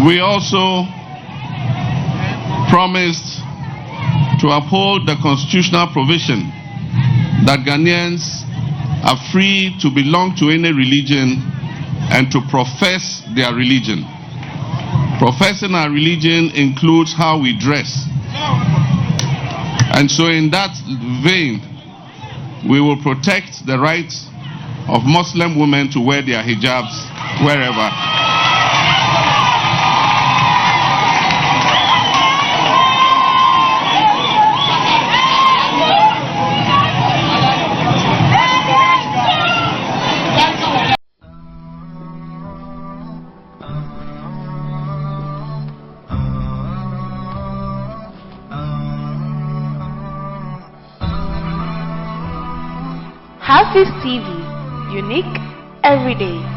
We also promised to uphold the constitutional provision that Ghanaians are free to belong to any religion and to profess their religion. Professing our religion includes how we dress. And so in that vein, we will protect the rights of Muslim women to wear their hijabs wherever. HAFIZ TV, unique every day.